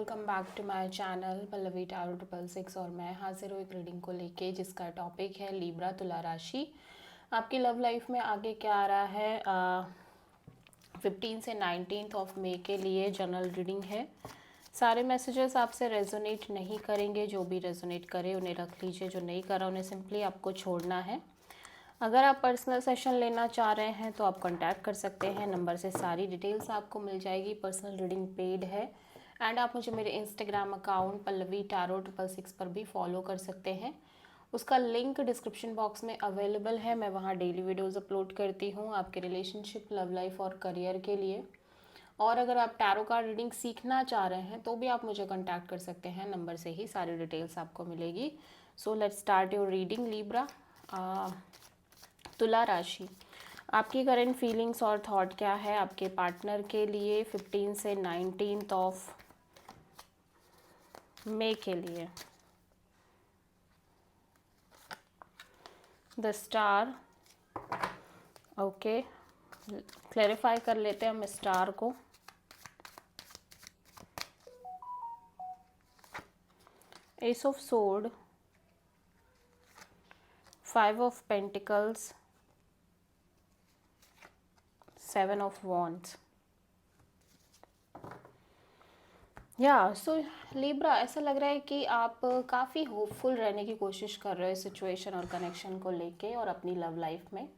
Welcome back to my channel Pallavi tarot 666 और मैं हाजिर हूँ एक रीडिंग को लेके जिसका टॉपिक है लिब्रा तुला राशि। आपकी लव लाइफ में आगे क्या आ रहा है 15 से 19 ऑफ मई के लिए जनरल रीडिंग है। सारे मैसेजेस आपसे रेजोनेट नहीं करेंगे, जो भी रेजोनेट करे उन्हें रख लीजिए, जो नहीं करा उन्हें सिंपली आपको छोड़ना है। अगर आप पर्सनल सेशन लेना चाह रहे हैं तो आप कांटेक्ट कर सकते हैं, नंबर से सारी डिटेल्स आपको मिल जाएगी। पर्सनल रीडिंग पेड है एंड आप मुझे मेरे इंस्टाग्राम अकाउंट पल्लवी टारो 666 पर भी फॉलो कर सकते हैं। उसका लिंक डिस्क्रिप्शन बॉक्स में अवेलेबल है। मैं वहाँ डेली वीडियोज़ अपलोड करती हूँ आपके रिलेशनशिप, लव लाइफ और करियर के लिए। और अगर आप टैरो कार्ड रीडिंग सीखना चाह रहे हैं तो भी आप मुझे कांटेक्ट कर सकते हैं, नंबर से ही सारी डिटेल्स आपको मिलेगी। So let's start your reading Libra. तुला राशि, आपकी करंट फीलिंग्स और थॉट क्या है आपके पार्टनर के लिए 15 से 19 ऑफ मई के लिए। द स्टार, ओके, क्लैरिफाई कर लेते हैं हम स्टार को। S of sword, 5 of pentacles, 7 of wands. So Libra, ऐसा लग रहा है कि आप काफ़ी होपफुल रहने की कोशिश कर रहे हो सिचुएशन और कनेक्शन को लेके और अपनी लव लाइफ में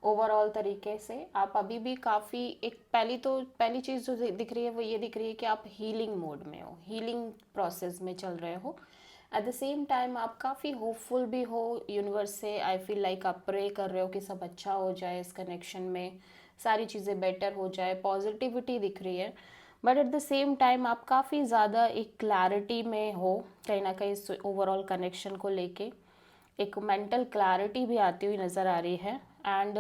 ओवरऑल तरीके से। आप अभी भी काफ़ी एक पहली चीज़ जो दिख रही है वो ये दिख रही है कि आप हीलिंग मोड में हो, हीलिंग प्रोसेस में चल रहे हो। एट द सेम टाइम आप काफ़ी होपफुल भी हो यूनिवर्स से। आई फील लाइक आप प्रे कर रहे हो कि सब अच्छा हो जाए इस कनेक्शन में, सारी चीज़ें बेटर हो जाए, पॉजिटिविटी दिख रही है। But at the same time आप काफ़ी ज़्यादा एक क्लैरिटी में हो कहीं ना कहीं इस ओवरऑल कनेक्शन को लेके। एक मेंटल क्लैरिटी भी आती हुई नज़र आ रही है एंड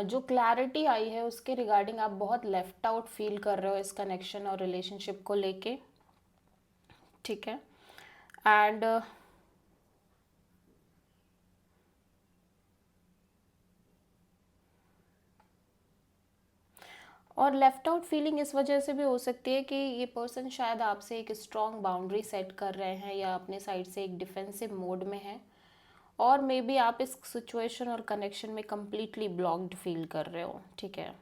जो क्लैरिटी आई है उसके रिगार्डिंग आप बहुत लेफ्ट आउट फील कर रहे हो इस कनेक्शन और रिलेशनशिप को लेके, ठीक है। एंड और लेफ्ट आउट फीलिंग इस वजह से भी हो सकती है कि ये पर्सन शायद आपसे एक स्ट्रॉन्ग बाउंड्री सेट कर रहे हैं या अपने साइड से एक डिफेंसिव मोड में है, और मे बी आप इस सिचुएशन और कनेक्शन में कम्प्लीटली ब्लॉक्ड फील कर रहे हो, ठीक है।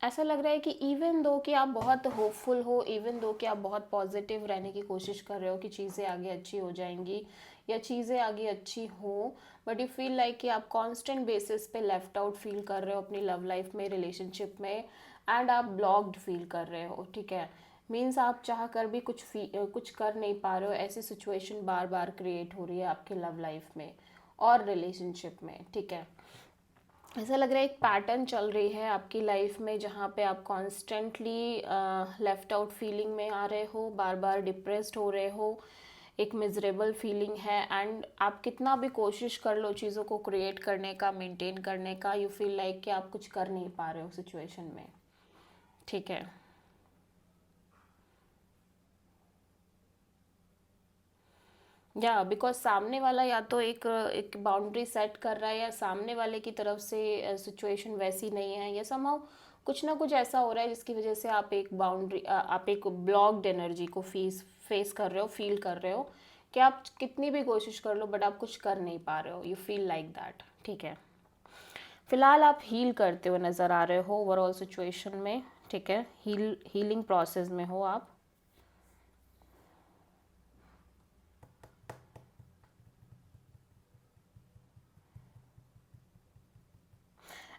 ऐसा लग रहा है कि इवन दो कि आप बहुत होपफुल हो, इवन दो कि आप बहुत पॉजिटिव रहने की कोशिश कर रहे हो कि चीज़ें आगे अच्छी हो जाएंगी या चीज़ें आगे अच्छी हो, बट यू फील लाइक कि आप कांस्टेंट बेसिस पे लेफ्ट आउट फील कर रहे हो अपनी लव लाइफ में, रिलेशनशिप में, एंड आप ब्लॉक्ड फील कर रहे हो, ठीक है। मीन्स आप चाह कर भी कुछ कर नहीं पा रहे हो। ऐसी सिचुएशन बार बार क्रिएट हो रही है आपकी लव लाइफ में और रिलेशनशिप में, ठीक है। ऐसा लग रहा है एक पैटर्न चल रही है आपकी लाइफ में जहाँ पे आप कॉन्स्टेंटली लेफ्ट आउट फीलिंग में आ रहे हो, बार बार डिप्रेस्ड हो रहे हो, एक मिजरेबल फीलिंग है। एंड आप कितना भी कोशिश कर लो चीज़ों को क्रिएट करने का, मेंटेन करने का, यू फील लाइक कि आप कुछ कर नहीं पा रहे हो सिचुएशन में, ठीक है। या बिकॉज सामने वाला या तो एक बाउंड्री सेट कर रहा है या सामने वाले की तरफ से सिचुएशन वैसी नहीं है, या समहाउ कुछ ना कुछ ऐसा हो रहा है जिसकी वजह से आप एक ब्लॉक्ड एनर्जी को फेस कर रहे हो, फील कर रहे हो कि आप कितनी भी कोशिश कर लो बट आप कुछ कर नहीं पा रहे हो, यू फील लाइक दैट, ठीक है। फिलहाल आप हील करते हुए नज़र आ रहे हो ओवरऑल सिचुएशन में, ठीक है। हीलिंग प्रोसेस में हो आप।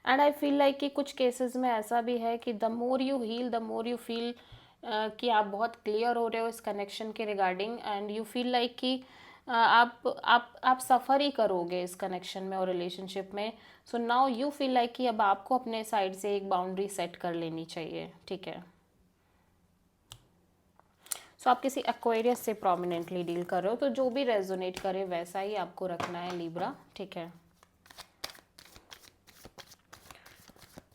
एंड आई फील लाइक कि कुछ केसेस में ऐसा भी है कि the more you heal the more you feel कि आप बहुत क्लियर हो रहे हो इस कनेक्शन के regarding, and you feel like कि आप सफ़र ही करोगे इस कनेक्शन में और रिलेशनशिप में। So now you feel like कि अब आपको अपने साइड से एक बाउंड्री सेट कर लेनी चाहिए, ठीक है। सो आप किसी एक्वेरियस से प्रोमिनेंटली डील कर रहे हो, तो जो भी रेजोनेट करे वैसा ही आपको रखना है लिब्रा, ठीक है।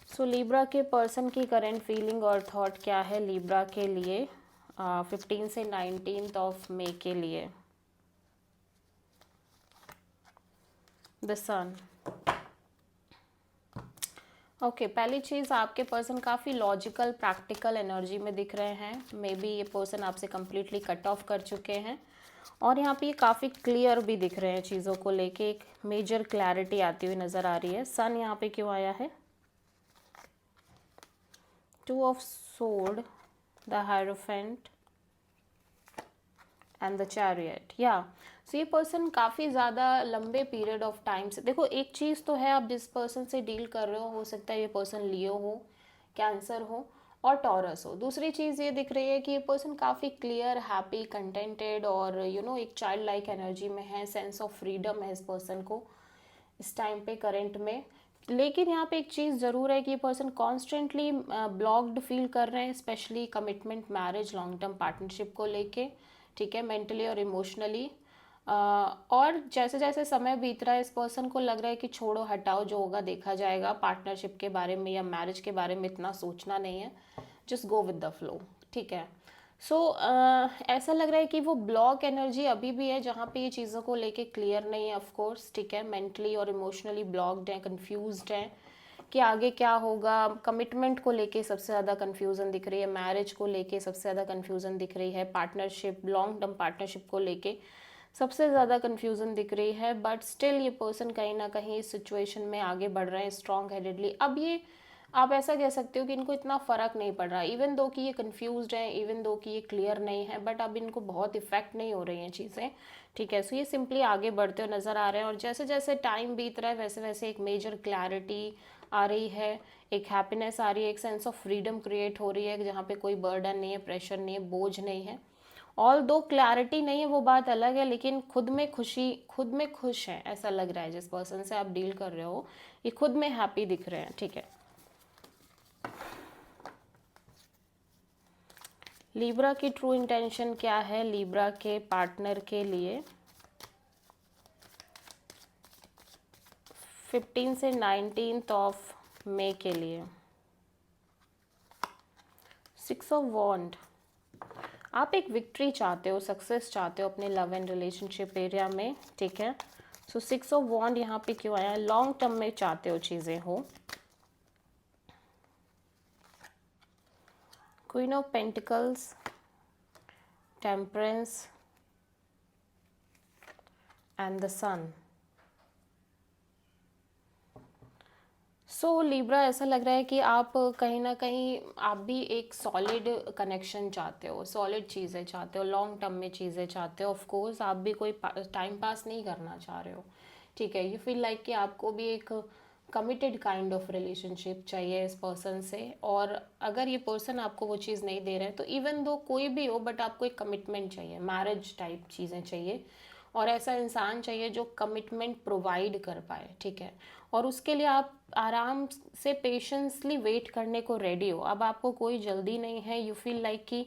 सो लिब्रा के पर्सन की करंट फीलिंग और थॉट क्या है लिब्रा के लिए 15 से 19 ऑफ मई के लिए। The sun. ओके, पहली चीज़ आपके पर्सन काफ़ी लॉजिकल प्रैक्टिकल एनर्जी में दिख रहे हैं। मे बी ये पर्सन आपसे कम्प्लीटली कट ऑफ कर चुके हैं और यहाँ पे ये काफ़ी क्लियर भी दिख रहे हैं चीज़ों को लेके, एक मेजर क्लैरिटी आती हुई नज़र आ रही है। सन यहाँ पे क्यों आया है? Two of sword, the hierophant and the chariot. या सो ये पर्सन काफ़ी ज़्यादा लंबे पीरियड ऑफ टाइम से, देखो एक चीज़ तो है, आप जिस पर्सन से डील कर रहे हो सकता है ये पर्सन लियो हो, कैंसर हो और टॉरस हो। दूसरी चीज़ ये दिख रही है कि ये पर्सन काफ़ी क्लियर, हैप्पी, कंटेंटेड और एक चाइल्ड लाइक एनर्जी में है। सेंस ऑफ फ्रीडम है इस पर्सन को इस टाइम पे करंट में। लेकिन यहाँ पे एक चीज़ ज़रूर है कि ये पर्सन कॉन्स्टेंटली ब्लॉक्ड फील कर रहे हैं, specially commitment, marriage, long term partnership को लेके, ठीक है, मेंटली और इमोशनली। और जैसे जैसे समय बीत रहा है इस पर्सन को लग रहा है कि छोड़ो हटाओ, जो होगा देखा जाएगा, पार्टनरशिप के बारे में या मैरिज के बारे में इतना सोचना नहीं है, just go with the flow, ठीक है। सो ऐसा लग रहा है कि वो ब्लॉक एनर्जी अभी भी है जहाँ पे ये चीज़ों को लेके क्लियर नहीं है, ऑफ कोर्स, ठीक है, मेंटली और इमोशनली ब्लॉक्ड हैं, कंफ्यूज्ड हैं कि आगे क्या होगा। कमिटमेंट को लेके सबसे ज़्यादा कन्फ्यूज़न दिख रही है, मैरिज को लेके सबसे ज़्यादा कन्फ्यूज़न दिख रही है, पार्टनरशिप, लॉन्ग टर्म पार्टनरशिप को लेके सबसे ज़्यादा कन्फ्यूज़न दिख रही है। बट स्टिल ये पर्सन कहीं ना कहीं इस सिचुएशन में आगे बढ़ रहे हैं स्ट्रॉन्ग हेडेडली। अब ये आप ऐसा कह सकते हो कि इनको इतना फ़र्क नहीं पड़ रहा, इवन दो कि ये कन्फ्यूज्ड हैं, इवन दो कि ये क्लियर नहीं है, बट अब इनको बहुत इफेक्ट नहीं हो रही हैं चीज़ें, ठीक है। सो ये सिंपली आगे बढ़ते हुए नज़र आ रहे हैं और जैसे जैसे टाइम बीत रहा है वैसे वैसे एक मेजर क्लैरिटी आ रही है, एक हैप्पीनेस आ रही है, एक सेंस ऑफ फ्रीडम क्रिएट हो रही है जहाँ पे कोई बर्डन नहीं है, प्रेशर नहीं है, बोझ नहीं है। ऑल दो क्लैरिटी नहीं है वो बात अलग है, लेकिन खुद में खुशी, खुद में खुश है ऐसा लग रहा है। जिस पर्सन से आप डील कर रहे हो ये खुद में हैप्पी दिख रहे हैं, ठीक है। लिब्रा की ट्रू इंटेंशन क्या है लिब्रा के पार्टनर के लिए 15 से 19 ऑफ मई के लिए? 6 ऑफ वॉन्ड, आप एक विक्ट्री चाहते हो, सक्सेस चाहते हो अपने लव एंड रिलेशनशिप एरिया में, ठीक है। सो 6 ऑफ वॉन्ड यहाँ पे क्यों आया? लॉन्ग टर्म में चाहते हो चीज़ें हो। Queen of pentacles, temperance and the sun. So Libra ऐसा लग रहा है कि आप कहीं ना कहीं आप भी एक सॉलिड कनेक्शन चाहते हो, सॉलिड चीज़ें चाहते हो, लॉन्ग टर्म में चीज़ें चाहते हो। ऑफ कोर्स आप भी कोई टाइम पास नहीं करना चाह रहे हो, ठीक है। यू फील लाइक कि आपको भी एक कमिटेड काइंड ऑफ रिलेशनशिप चाहिए इस पर्सन से, और अगर ये पर्सन आपको वो चीज़ नहीं दे रहे हैं तो इवन दो कोई भी हो बट आपको एक कमिटमेंट चाहिए, मैरिज टाइप चीज़ें चाहिए, और ऐसा इंसान चाहिए जो कमिटमेंट प्रोवाइड कर पाए, ठीक है। और उसके लिए आप आराम से पेशेंसली वेट करने को रेडी हो। अब आपको कोई जल्दी नहीं है, यू फील लाइक कि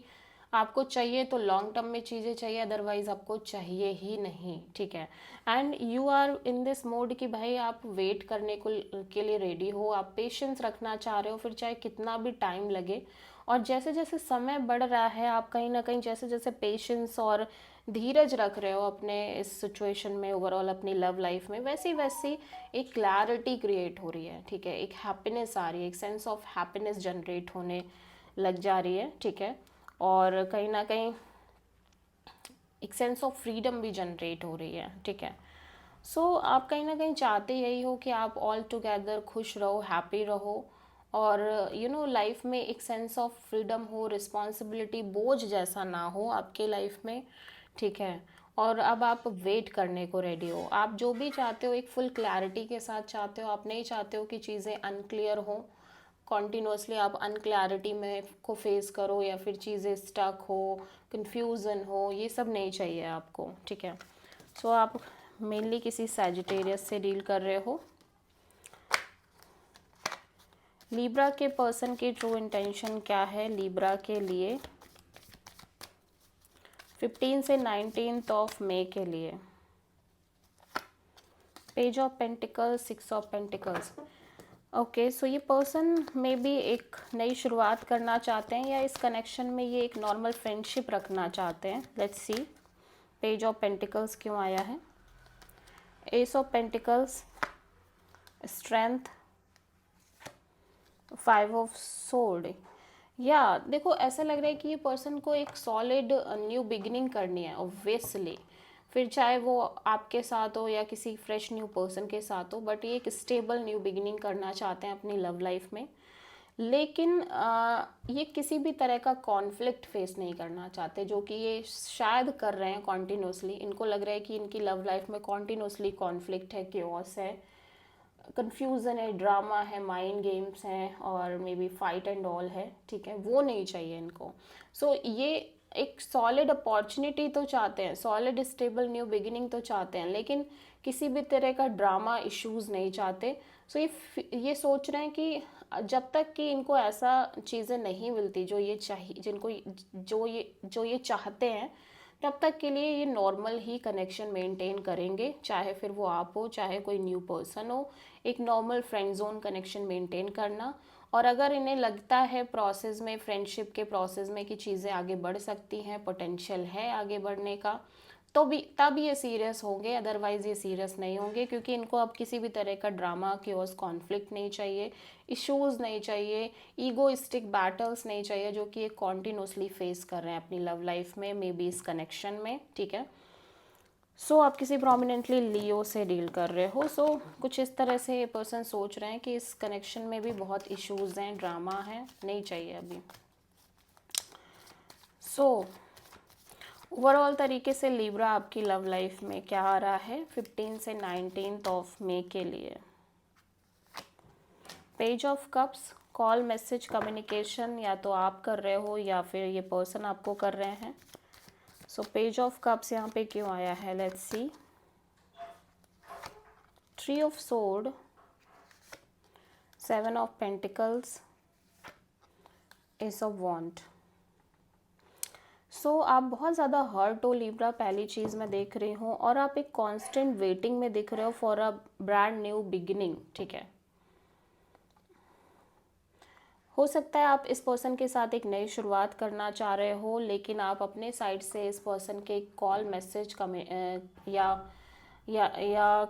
आपको चाहिए तो लॉन्ग टर्म में चीज़ें चाहिए, अदरवाइज आपको चाहिए ही नहीं, ठीक है। And you are in this mode कि भाई आप वेट करने को के लिए रेडी हो, आप पेशेंस रखना चाह रहे हो, फिर चाहे कितना भी टाइम लगे। और जैसे जैसे समय बढ़ रहा है आप कहीं ना कहीं जैसे जैसे पेशेंस और धीरज रख रहे हो अपने इस सिचुएशन में, ओवरऑल अपनी लव लाइफ में, वैसी वैसी एक क्लैरिटी क्रिएट हो रही है, ठीक है। एक हैप्पीनेस आ रही है, एक सेंस ऑफ हैप्पीनेस जनरेट होने लग जा रही है, ठीक है। और कहीं ना कहीं एक सेंस ऑफ फ्रीडम भी जनरेट हो रही है, ठीक है। सो आप कहीं ना कहीं चाहते यही हो कि आप ऑल टुगेदर खुश रहो, हैप्पी रहो, और लाइफ में एक सेंस ऑफ फ्रीडम हो, रिस्पॉन्सिबिलिटी बोझ जैसा ना हो आपके लाइफ में, ठीक है। और अब आप वेट करने को रेडी हो, आप जो भी चाहते हो एक फुल क्लैरिटी के साथ चाहते हो, आप नहीं चाहते हो कि चीज़ें अनक्लियर हो, कॉन्टिन्यूसली आप अनक्लैरिटी में को फेस करो या फिर चीज़ें स्टक हो, कंफ्यूजन हो, ये सब नहीं चाहिए आपको, ठीक है। सो आप मेनली किसी सैजिटेरियस से डील कर रहे हो। लिब्रा के पर्सन की ट्रू इंटेंशन क्या है लिब्रा के लिए 15 से 19 ऑफ मई के लिए? Page of pentacles, 6 of pentacles. Okay, so ये पर्सन में भी एक नई शुरुआत करना चाहते हैं या इस कनेक्शन में ये एक नॉर्मल फ्रेंडशिप रखना चाहते हैं। Let's see page of pentacles क्यों आया है। S of pentacles, strength, 5 of sword. या देखो ऐसा लग रहा है कि ये पर्सन को एक सॉलिड न्यू बिगिनिंग करनी है ऑब्वियसली, फिर चाहे वो आपके साथ हो या किसी फ्रेश न्यू पर्सन के साथ हो, बट ये एक स्टेबल न्यू बिगिनिंग करना चाहते हैं अपनी लव लाइफ में। लेकिन ये किसी भी तरह का कॉन्फ्लिक्ट फेस नहीं करना चाहते, जो कि ये शायद कर रहे हैं कॉन्टिन्यूसली। इनको लग रहा है कि इनकी लव लाइफ में कॉन्टिन्यूसली कॉन्फ्लिक्ट है, क्योस है, कंफ्यूजन है, ड्रामा है, माइंड गेम्स हैं और may be fight and all है, ठीक है, वो नहीं चाहिए इनको। सो ये एक सॉलिड अपॉर्चुनिटी तो चाहते हैं, सॉलिड स्टेबल न्यू बिगिनिंग तो चाहते हैं, लेकिन किसी भी तरह का ड्रामा इश्यूज नहीं चाहते। सो ये सोच रहे हैं कि जब तक कि इनको ऐसा चीज़ें नहीं मिलती जो ये चाहिए, जिनको जो ये चाहते हैं, तब तक के लिए ये नॉर्मल ही कनेक्शन मेंटेन करेंगे, चाहे फिर वो आप हो चाहे कोई न्यू पर्सन हो, एक normal friend zone connection maintain करना। और अगर इन्हें लगता है प्रोसेस में, फ्रेंडशिप के प्रोसेस में कि चीज़ें आगे बढ़ सकती हैं, पोटेंशियल है आगे बढ़ने का, तो भी तब ये सीरियस होंगे, अदरवाइज ये सीरियस नहीं होंगे, क्योंकि इनको अब किसी भी तरह का ड्रामा, क्योस, कॉन्फ्लिक्ट नहीं चाहिए, इश्यूज नहीं चाहिए, ईगोइस्टिक बैटल्स नहीं चाहिए, जो कि ये कॉन्टिन्यूसली फेस कर रहे हैं अपनी लव लाइफ में, मे बी इस कनेक्शन में, ठीक है। सो आप किसी प्रोमिनेंटली लियो से डील कर रहे हो। सो कुछ इस तरह से ये पर्सन सोच रहे हैं कि इस कनेक्शन में भी बहुत इश्यूज हैं, ड्रामा है, नहीं चाहिए अभी। सो ओवरऑल तरीके से लिब्रा आपकी लव लाइफ में क्या आ रहा है 15 से 19 ऑफ मई के लिए। Page of cups, call, message, communication, या तो आप कर रहे हो या फिर ये पर्सन आपको कर रहे हैं। सो पेज ऑफ कप्स यहाँ पे क्यों आया है, let's see. 3 of sword, 7 of pentacles, ace of wand. So आप बहुत ज़्यादा हर्ट हो लिब्रा, पहली चीज़ मैं देख रही हूँ, और आप एक कांस्टेंट वेटिंग में दिख रहे हो for a brand new beginning, ठीक है। हो सकता है आप इस पर्सन के साथ एक नई शुरुआत करना चाह रहे हो, लेकिन आप अपने साइड से इस पर्सन के कॉल, मैसेज या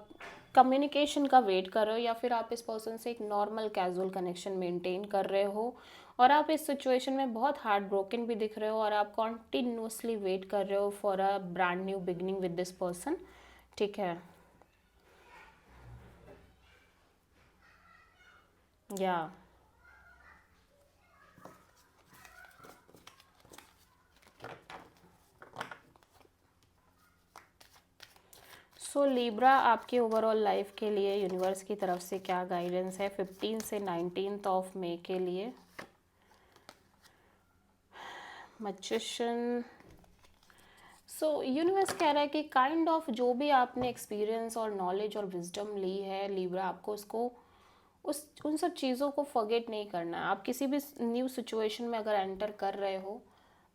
कम्युनिकेशन का वेट कर रहे हो, या फिर आप इस पर्सन से एक नॉर्मल कैजुअल कनेक्शन मेंटेन कर रहे हो, और आप इस सिचुएशन में बहुत हार्ट ब्रोकन भी दिख रहे हो, और आप कॉन्टिन्यूसली वेट कर रहे हो for a brand new beginning with this person, ठीक है। या सो लिब्रा आपके ओवरऑल लाइफ के लिए यूनिवर्स की तरफ से क्या गाइडेंस है 15 से 19 ऑफ मई के लिए। मैजिशियन। सो यूनिवर्स कह रहा है कि काइंड ऑफ जो भी आपने एक्सपीरियंस और नॉलेज और विजडम ली है लिब्रा, आपको उसको उन सब चीज़ों को फॉरगेट नहीं करना है। आप किसी भी न्यू सिचुएशन में अगर एंटर कर रहे हो,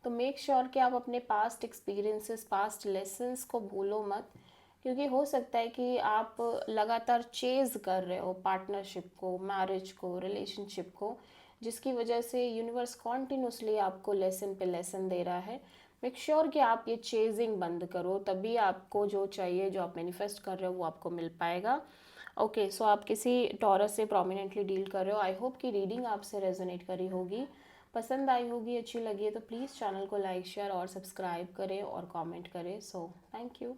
तो मेक श्योर कि आप अपने पास्ट एक्सपीरियंसेस, पास्ट लेसन्स को भूलो मत, क्योंकि हो सकता है कि आप लगातार चेज़ कर रहे हो पार्टनरशिप को, मैरिज को, रिलेशनशिप को, जिसकी वजह से यूनिवर्स कॉन्टिन्यूसली आपको लेसन पे लेसन दे रहा है। मेक श्योर कि आप ये चेजिंग बंद करो, तभी आपको जो चाहिए, जो आप मैनिफेस्ट कर रहे हो, वो आपको मिल पाएगा। ओके, सो आप किसी टॉरस से प्रोमिनेंटली डील कर रहे हो। आई होप कि रीडिंग आपसे रेजोनेट करी होगी, पसंद आई होगी, अच्छी लगी है तो प्लीज़ चैनल को लाइक, शेयर और सब्सक्राइब करें और कमेंट करें। So thank you.